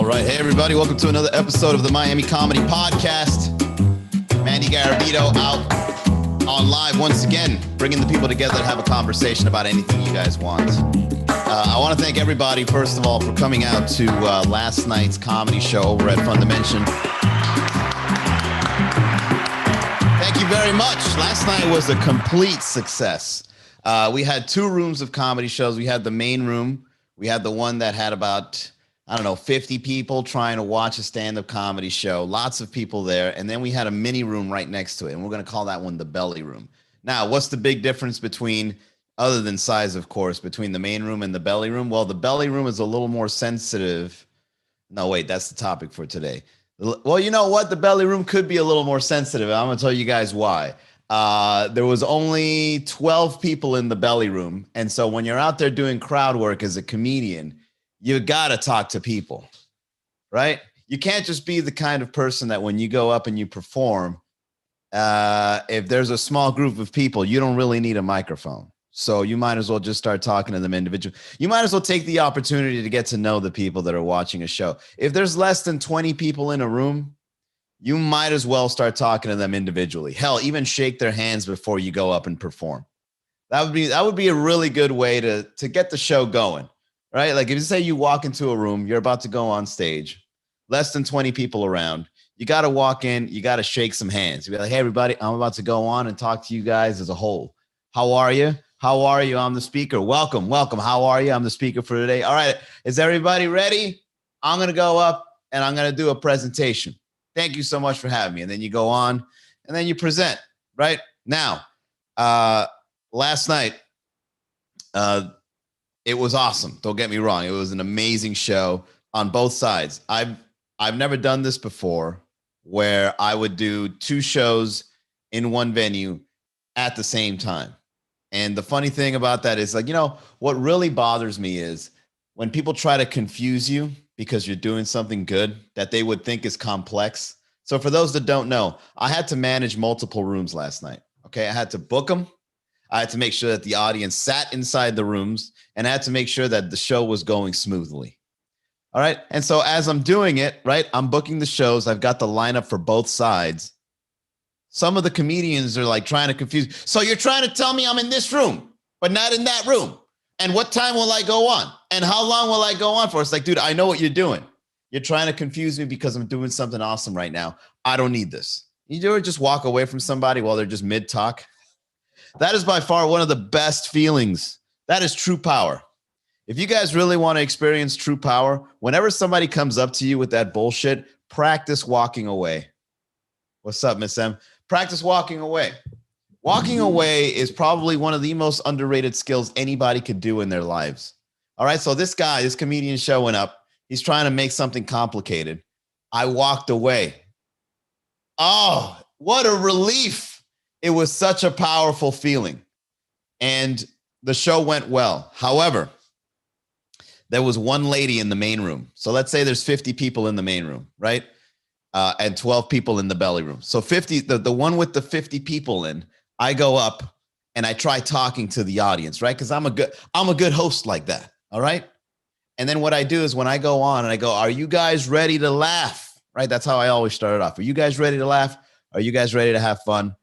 right. Hey, everybody. Welcome to another episode of the Miami Comedy Podcast. Manny Garabito out on live once again, bringing the people together to have a conversation about anything you guys want. I want to thank everybody, first of all, for coming out to last night's comedy show over at Fundamention. Thank you very much. Last night was a complete success. We had two rooms of comedy shows. We had the main room. We had the one that had about, 50 people trying to watch a stand-up comedy show. Lots of people there. And then we had a mini room right next to it. And we're going to call that one the belly room. Now, what's the big difference between, other than size, of course, between the main room and the belly room? Well, the belly room is a little more sensitive. No, wait, that's the topic for today. Well, you know what? The belly room could be a little more sensitive. I'm going to tell you guys why. There was only 12 people in the belly room. And so when you're out there doing crowd work as a comedian, you got to talk to people, right? You can't just be the kind of person that when you go up and you perform, if there's a small group of people, you don't really need a microphone. So you might as well just start talking to them individually. You might as well take the opportunity to get to know the people that are watching a show. If there's less than 20 people in a room, you might as well start talking to them individually. Hell, even shake their hands before you go up and perform. That would be a really good way to get the show going, right? Like if you say you walk into a room, you're about to go on stage, less than 20 people around, you got to walk in, you got to shake some hands. You be like, hey, everybody, I'm about to go on and talk to you guys as a whole. How are you? How are you? I'm the speaker. Welcome. How are you? I'm the speaker for today. All right. Is everybody ready? I'm going to go up and I'm going to do a presentation. Thank you so much for having me. And then you go on and then you present right now. Last night, it was awesome. Don't get me wrong. It was an amazing show on both sides. I've never done this before where I would do two shows in one venue at the same time. And the funny thing about that is what really bothers me is when people try to confuse you because you're doing something good that they would think is complex. So for those that don't know, I had to manage multiple rooms last night. Okay. I had to book them. I had to make sure that the audience sat inside the rooms, and I had to make sure that the show was going smoothly. All right. And so as I'm doing it, right, I'm booking the shows. I've got the lineup for both sides. Some of the comedians are like trying to confuse. So you're trying to tell me I'm in this room, but not in that room. And what time will I go on? And how long will I go on for? It's like, dude, I know what you're doing. You're trying to confuse me because I'm doing something awesome right now. I don't need this. You do just walk away from somebody while they're just mid-talk. That is by far one of the best feelings. That is true power. If you guys really want to experience true power, whenever somebody comes up to you with that bullshit, practice walking away. What's up, Miss M? Practice walking away. Walking away is probably one of the most underrated skills anybody could do in their lives. All right, so this comedian showing up, he's trying to make something complicated. I walked away. Oh, what a relief. It was such a powerful feeling. And the show went well. However, there was one lady in the main room. So let's say there's 50 people in the main room, right? And 12 people in the belly room. So 50, the one with the 50 people in, I go up and I try talking to the audience, right? Because I'm a good host like that. All right. And then what I do is when I go on and I go, are you guys ready to laugh? Right? That's how I always started off. Are you guys ready to laugh? Are you guys ready to have fun?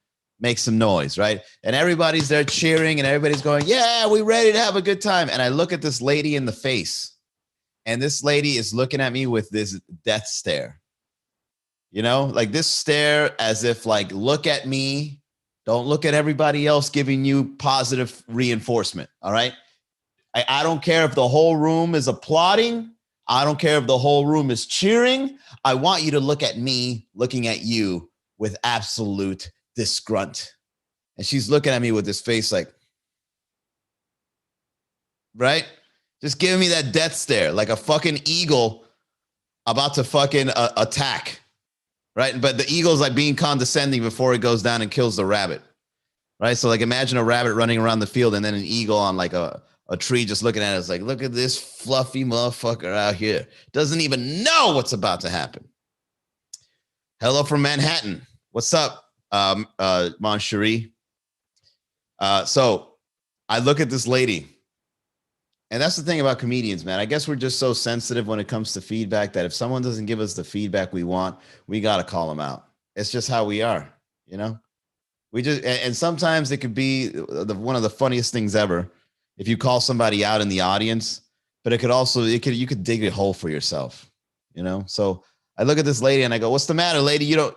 Make some noise, right? And everybody's there cheering and everybody's going, yeah, we're ready to have a good time. And I look at this lady in the face, and this lady is looking at me with this death stare. Like this stare as if like, look at me. Don't look at everybody else giving you positive reinforcement. All right. I don't care if the whole room is applauding. I don't care if the whole room is cheering. I want you to look at me looking at you with absolute disgrunt. And she's looking at me with this face like, right? Just giving me that death stare like a fucking eagle about to fucking attack. Right. But the eagle's like being condescending before it goes down and kills the rabbit. Right. So like imagine a rabbit running around the field and then an eagle on like a tree just looking at it. It's like, look at this fluffy motherfucker out here. Doesn't even know what's about to happen. Hello from Manhattan. What's up, Mon Cherie? So I look at this lady And that's the thing about comedians, man. I guess we're just so sensitive when it comes to feedback that if someone doesn't give us the feedback we want, we got to call them out. It's just how we are, you know? We just, and sometimes it could be one of the funniest things ever if you call somebody out in the audience, but it could also, you could dig a hole for yourself, you know? So I look at this lady and I go, what's the matter, lady? You don't,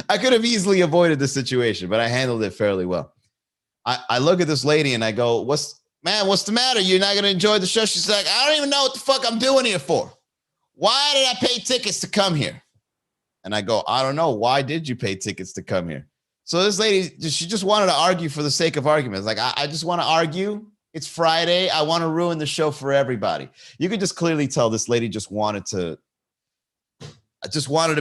I could have easily avoided the situation, but I handled it fairly well. I look at this lady and I go, what's the matter? You're not going to enjoy the show? She's like, I don't even know what the fuck I'm doing here for. Why did I pay tickets to come here? And I go, I don't know. Why did you pay tickets to come here? So this lady, she just wanted to argue for the sake of argument. Like, I just want to argue. It's Friday. I want to ruin the show for everybody. You could just clearly tell this lady just wanted to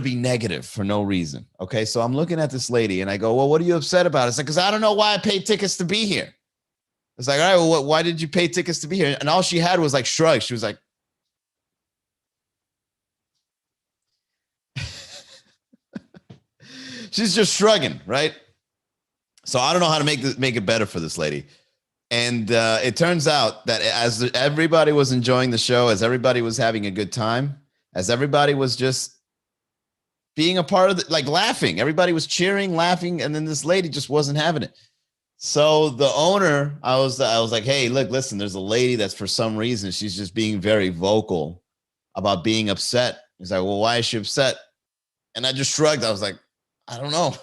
be negative for no reason. Okay. So I'm looking at this lady and I go, well, what are you upset about? It's like, because I don't know why I paid tickets to be here. It's like, all right, well, why did you pay tickets to be here? And all she had was like shrugs. She was like, she's just shrugging, right? So I don't know how to make it better for this lady. And it turns out that as everybody was enjoying the show, as everybody was having a good time, as everybody was just being a part of it, like laughing, everybody was cheering, laughing, and then this lady just wasn't having it. So the owner, I was like, hey, look, listen, there's a lady that's for some reason, she's just being very vocal about being upset. He's like, well, why is she upset? And I just shrugged. I was like, I don't know.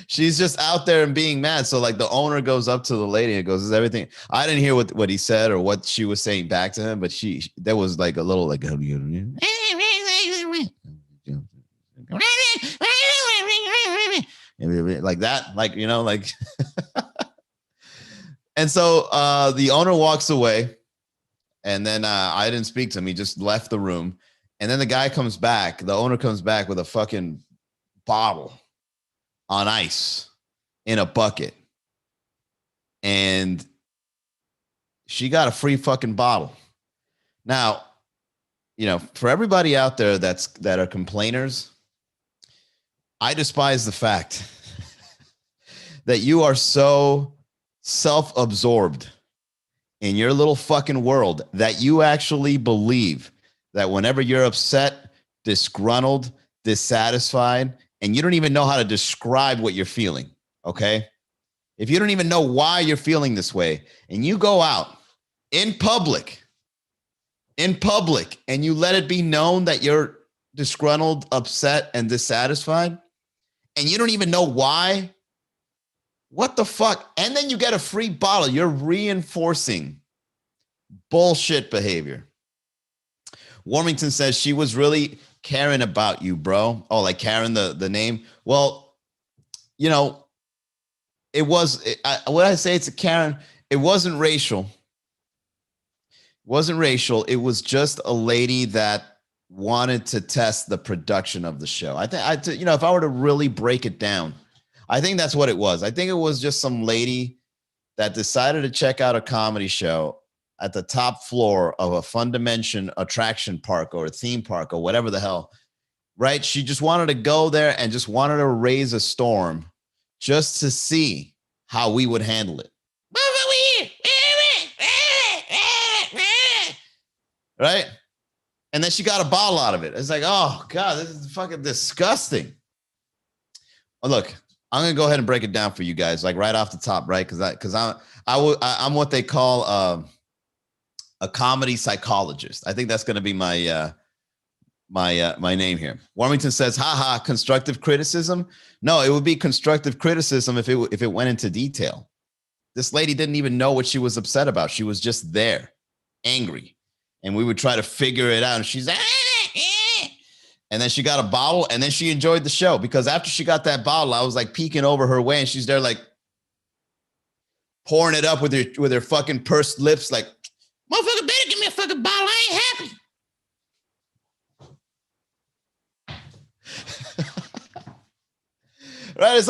She's just out there and being mad. So like the owner goes up to the lady and goes, is everything? I didn't hear what he said or what she was saying back to him, but there was like a little like, like that, like, you know, like, and so the owner walks away and then I didn't speak to him. He just left the room. And then the guy comes back. The owner comes back with a fucking bottle on ice in a bucket. And she got a free fucking bottle. Now, you know, for everybody out there that are complainers, I despise the fact that you are so self-absorbed in your little fucking world that you actually believe that whenever you're upset, disgruntled, dissatisfied, and you don't even know how to describe what you're feeling, okay? If you don't even know why you're feeling this way, and you go out in public, and you let it be known that you're disgruntled, upset, and dissatisfied, and you don't even know why, what the fuck? And then you get a free bottle. You're reinforcing bullshit behavior. Warmington says she was really caring about you, bro. Oh, like Karen, the name. Well, you know, what I say, it's a Karen. It wasn't racial. It wasn't racial. It was just a lady that wanted to test the production of the show. I think, you know, if I were to really break it down, I think that's what it was. I think it was just some lady that decided to check out a comedy show at the top floor of a Fun Dimension attraction park or a theme park or whatever the hell, right? She just wanted to go there and just wanted to raise a storm just to see how we would handle it. Right? And then she got a bottle out of it. It's like, oh God, this is fucking disgusting. Well, look, I'm gonna go ahead and break it down for you guys, like right off the top, right? Because I'm what they call a comedy psychologist. I think that's gonna be my my name here. Warmington says, haha, constructive criticism. No, it would be constructive criticism if it went into detail. This lady didn't even know what she was upset about. She was just there, angry. And we would try to figure it out. And she's and then she got a bottle and then she enjoyed the show, because after she got that bottle, I was like peeking over her way and she's there like pouring it up with her fucking pursed lips, like, motherfucker better give me a fucking bottle. I ain't happy. Right? It's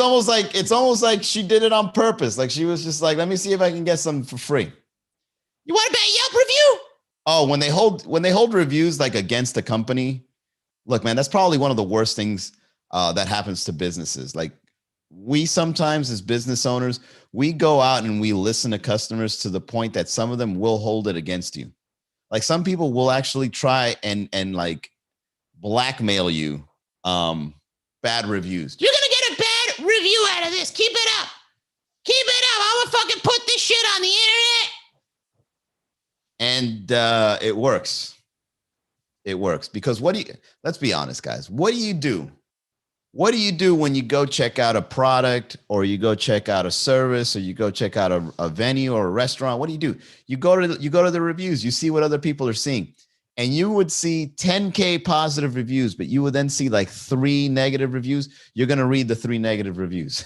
almost like she did it on purpose. Like she was just like, let me see if I can get some for free. You want a bad Yelp review? Oh, when they hold reviews like against a company, look, man, that's probably one of the worst things that happens to businesses. Like we sometimes as business owners, we go out and we listen to customers to the point that some of them will hold it against you. Like some people will actually try and like blackmail you bad reviews. You're gonna get a bad review out of this. Keep it up. Keep it up. I'm gonna fucking put this shit on the internet. And it works. It works because let's be honest, guys. What do you do? What do you do when you go check out a product or you go check out a service or you go check out a venue or a restaurant? What do? You go to the reviews, you see what other people are seeing. And you would see 10K positive reviews, but you would then see like 3 negative reviews. You're going to read the 3 negative reviews.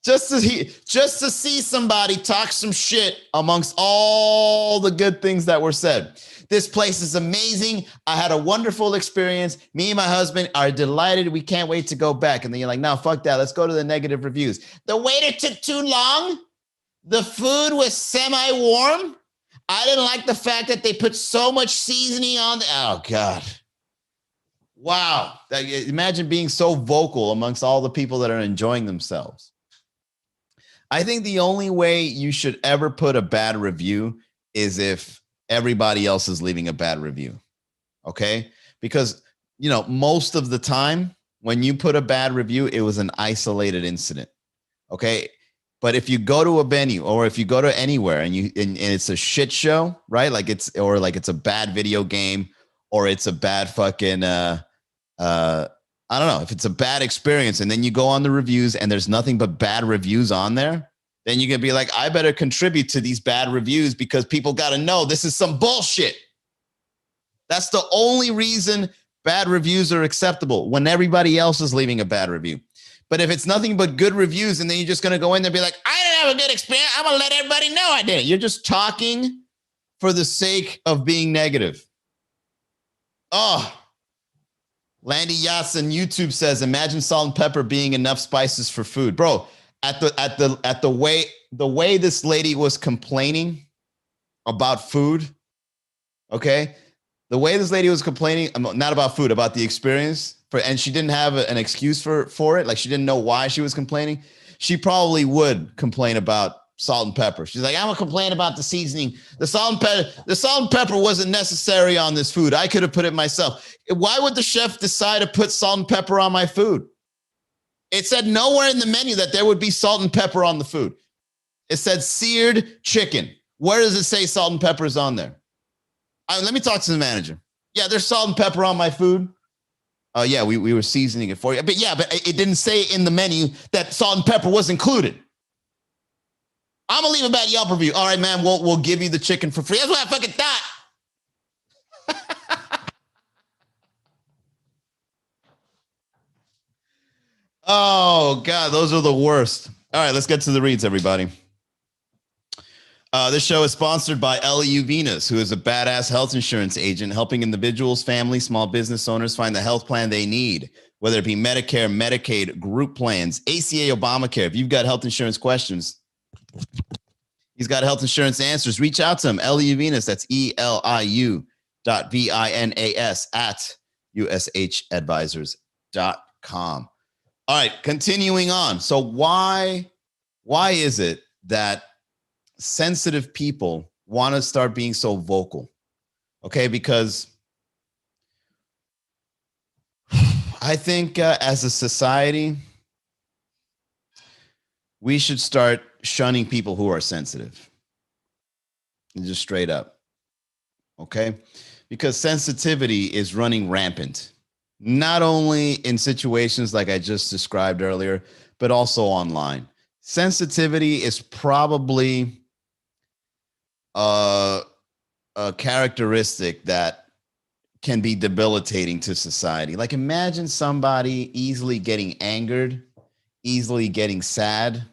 just to see somebody talk some shit amongst all the good things that were said. This place is amazing. I had a wonderful experience. Me and my husband are delighted. We can't wait to go back. And then you're like, no, fuck that. Let's go to the negative reviews. The waiter took too long. The food was semi-warm. I didn't like the fact that they put so much seasoning on. Oh, God. Wow. Imagine being so vocal amongst all the people that are enjoying themselves. I think the only way you should ever put a bad review is if everybody else is leaving a bad review. Okay? Because, most of the time when you put a bad review, it was an isolated incident. Okay? But if you go to a venue or if you go to anywhere and it's a shit show, right? Like it's a bad video game or it's a bad fucking I don't know, if it's a bad experience and then you go on the reviews and there's nothing but bad reviews on there, then you can be like, I better contribute to these bad reviews because people got to know this is some bullshit. That's the only reason bad reviews are acceptable, when everybody else is leaving a bad review. But if it's nothing but good reviews and then you're just going to go in there and be like, I didn't have a good experience, I'm going to let everybody know I did. You're just talking for the sake of being negative. Oh, Landy Yachts on YouTube says, imagine salt and pepper being enough spices for food. Bro, at the way this lady was complaining about food, okay? The way this lady was complaining, not about food, about the experience, and she didn't have an excuse for it, like she didn't know why she was complaining, she probably would complain about salt and pepper. She's like, I'm gonna complain about the seasoning. The salt and pepper wasn't necessary on this food. I could have put it myself. Why would the chef decide to put salt and pepper on my food? It said nowhere in the menu that there would be salt and pepper on the food. It said seared chicken. Where does it say salt and pepper is on there? Let me talk to the manager. Yeah, there's salt and pepper on my food. Oh, yeah, we were seasoning it for you. But it didn't say in the menu that salt and pepper was included. I'm going to leave a bad Yelp review. All right, man, we'll give you the chicken for free. That's what I fucking thought. Oh, God, those are the worst. All right, let's get to the reads, everybody. This show is sponsored by LEU Venus, who is a badass health insurance agent helping individuals, families, small business owners find the health plan they need, whether it be Medicare, Medicaid, group plans, ACA, Obamacare. If you've got health insurance questions, he's got health insurance answers. Reach out to him, LEU Venus. That's ELIU.VINAS at ushadvisors.com. All right, continuing on. So why is it that sensitive people want to start being so vocal? Okay, because I think as a society, we should start shunning people who are sensitive. Just straight up. Okay? Because sensitivity is running rampant, not only in situations like I just described earlier, but also online. Sensitivity is probably a characteristic that can be debilitating to society. Like imagine somebody easily getting angered, easily getting sad,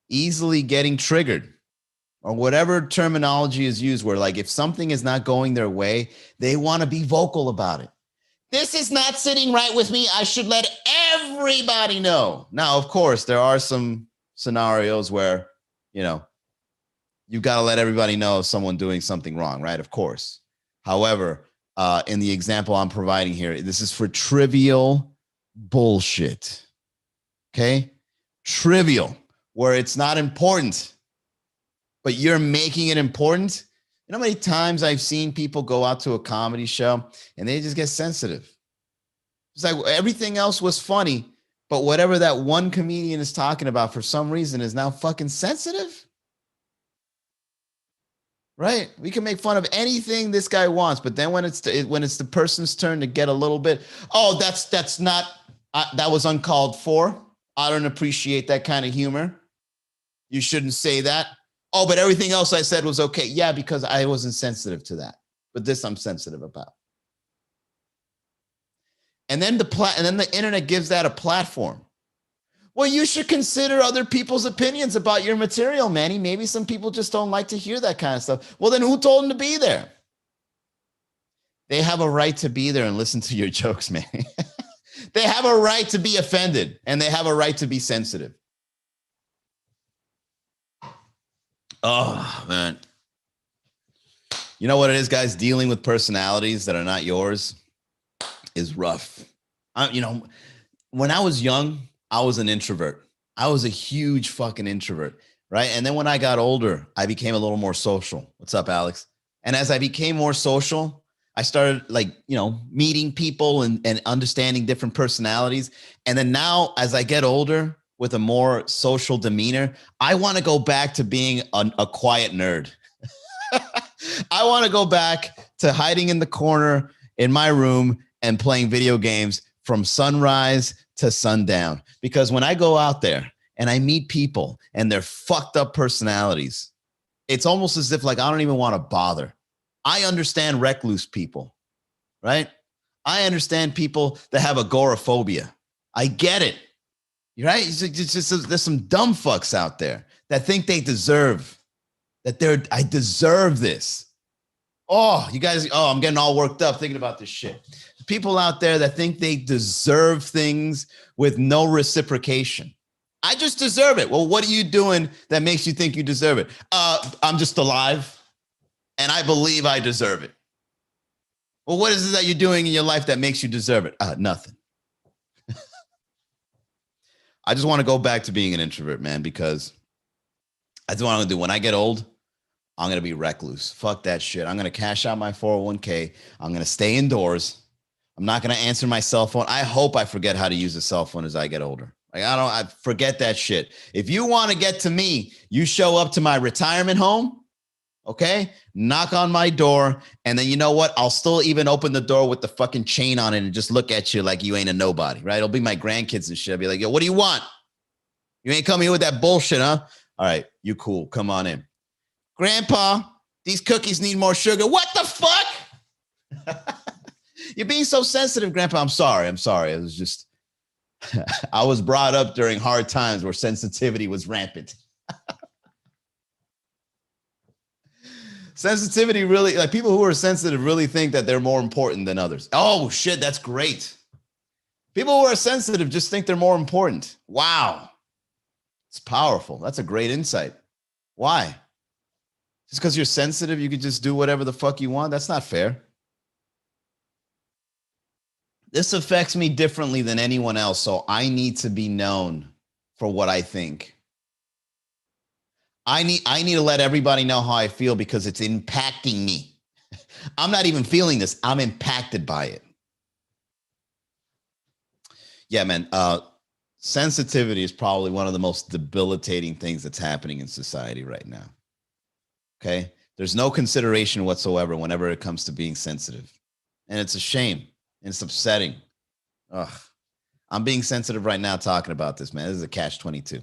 easily getting triggered, or whatever terminology is used, where like if something is not going their way, they want to be vocal about it. This is not sitting right with me. I should let everybody know. Now, of course, there are some scenarios where, you've got to let everybody know if someone doing something wrong, right? Of course. However, in the example I'm providing here, this is for trivial bullshit. Okay? Trivial, where it's not important, but you're making it important. You know how many times I've seen people go out to a comedy show and they just get sensitive? It's like everything else was funny, but whatever that one comedian is talking about for some reason is now fucking sensitive. Right? We can make fun of anything this guy wants, but then when it's the person's turn to get a little bit, oh, that's not that was uncalled for. I don't appreciate that kind of humor. You shouldn't say that. Oh, but everything else I said was okay. Yeah, because I wasn't sensitive to that. But this I'm sensitive about. And then the internet gives that a platform. Well, you should consider other people's opinions about your material, Manny. Maybe some people just don't like to hear that kind of stuff. Well, then who told them to be there? They have a right to be there and listen to your jokes, Manny. They have a right to be offended, and they have a right to be sensitive. Oh, man. You know what it is, guys? Dealing with personalities that are not yours is rough. When I was young, I was an introvert. I was a huge fucking introvert, right? And then when I got older, I became a little more social. What's up, Alex? And as I became more social, I started meeting people and understanding different personalities. And then now, as I get older with a more social demeanor, I want to go back to being a quiet nerd. I want to go back to hiding in the corner in my room and playing video games from sunrise to sundown. Because when I go out there and I meet people and they're fucked up personalities, it's almost as if I don't even want to bother. I understand recluse people, right? I understand people that have agoraphobia. I get it, right? It's just, there's some dumb fucks out there that think they deserve, I deserve this. Oh, you guys, I'm getting all worked up thinking about this shit. People out there that think they deserve things with no reciprocation. I just deserve it. Well, what are you doing that makes you think you deserve it? I'm just alive, and I believe I deserve it. Well, what is it that you're doing in your life that makes you deserve it? Nothing. I just want to go back to being an introvert, man, because that's what I'm going to do. When I get old, I'm going to be recluse. Fuck that shit. I'm going to cash out my 401k. I'm going to stay indoors. I'm not going to answer my cell phone. I hope I forget how to use a cell phone as I get older. I forget that shit. If you want to get to me, you show up to my retirement home, okay? Knock on my door, and then you know what? I'll still even open the door with the fucking chain on it and just look at you like you ain't a nobody, right? It'll be my grandkids and shit. I'll be like, yo, what do you want? You ain't coming here with that bullshit, huh? All right, you cool. Come on in. Grandpa, these cookies need more sugar. What the fuck? You're being so sensitive, Grandpa. I'm sorry. It was just, I was brought up during hard times where sensitivity was rampant. Sensitivity really, people who are sensitive really think that they're more important than others. Oh, shit, that's great. People who are sensitive just think they're more important. Wow. It's powerful. That's a great insight. Why? Just because you're sensitive, you could just do whatever the fuck you want? That's not fair. This affects me differently than anyone else, so I need to be known for what I think. I need to let everybody know how I feel because it's impacting me. I'm not even feeling this. I'm impacted by it. Yeah, man. Sensitivity is probably one of the most debilitating things that's happening in society right now. Okay? There's no consideration whatsoever whenever it comes to being sensitive. And it's a shame. And it's upsetting. Ugh. I'm being sensitive right now talking about this, man. This is a catch-22.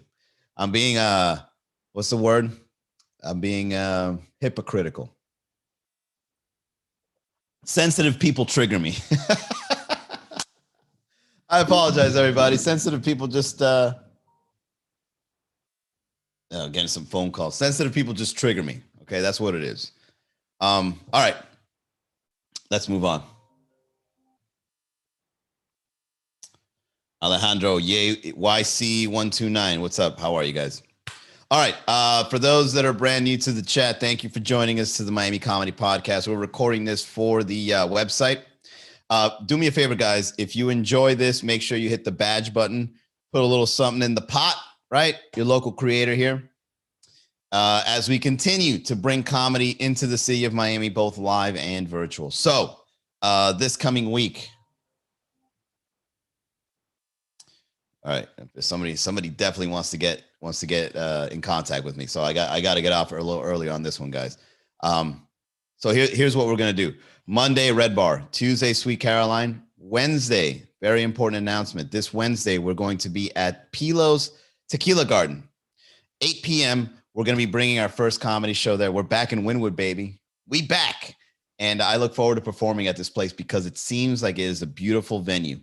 I'm being, what's the word? I'm being hypocritical. Sensitive people trigger me. I apologize, everybody. Sensitive people just, getting some phone calls. Sensitive people just trigger me. Okay, that's what it is. All right. Let's move on. Alejandro, YC129. What's up? How are you guys? All right. For those that are brand new to the chat, thank you for joining us to the Miami Comedy Podcast. We're recording this for the website. Do me a favor, guys. If you enjoy this, make sure you hit the badge button. Put a little something in the pot, right? Your local creator here. As we continue to bring comedy into the city of Miami, both live and virtual. So this coming week, all right, somebody definitely wants to get in contact with me. So I got to get off a little early on this one, guys. So here's what we're gonna do. Monday, Red Bar. Tuesday, Sweet Caroline. Wednesday, very important announcement. This Wednesday, we're going to be at Pilo's Tequila Garden, 8 p.m. We're going to be bringing our first comedy show there. We're back in Wynwood, baby. We back. And I look forward to performing at this place because it seems like it is a beautiful venue.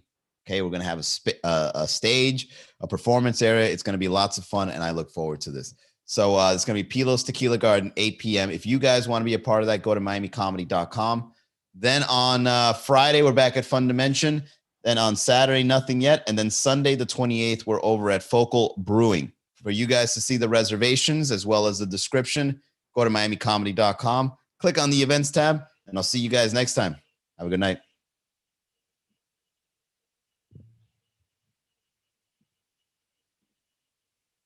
Okay, we're going to have a stage, a performance area. It's going to be lots of fun, and I look forward to this. So it's going to be Pilo's Tequila Garden, 8 p.m. If you guys want to be a part of that, go to miamicomedy.com. Then on Friday, we're back at Fun Dimension. Then on Saturday, nothing yet. And then Sunday, the 28th, we're over at Focal Brewing. For you guys to see the reservations as well as the description, go to miamicomedy.com, click on the events tab, and I'll see you guys next time. Have a good night.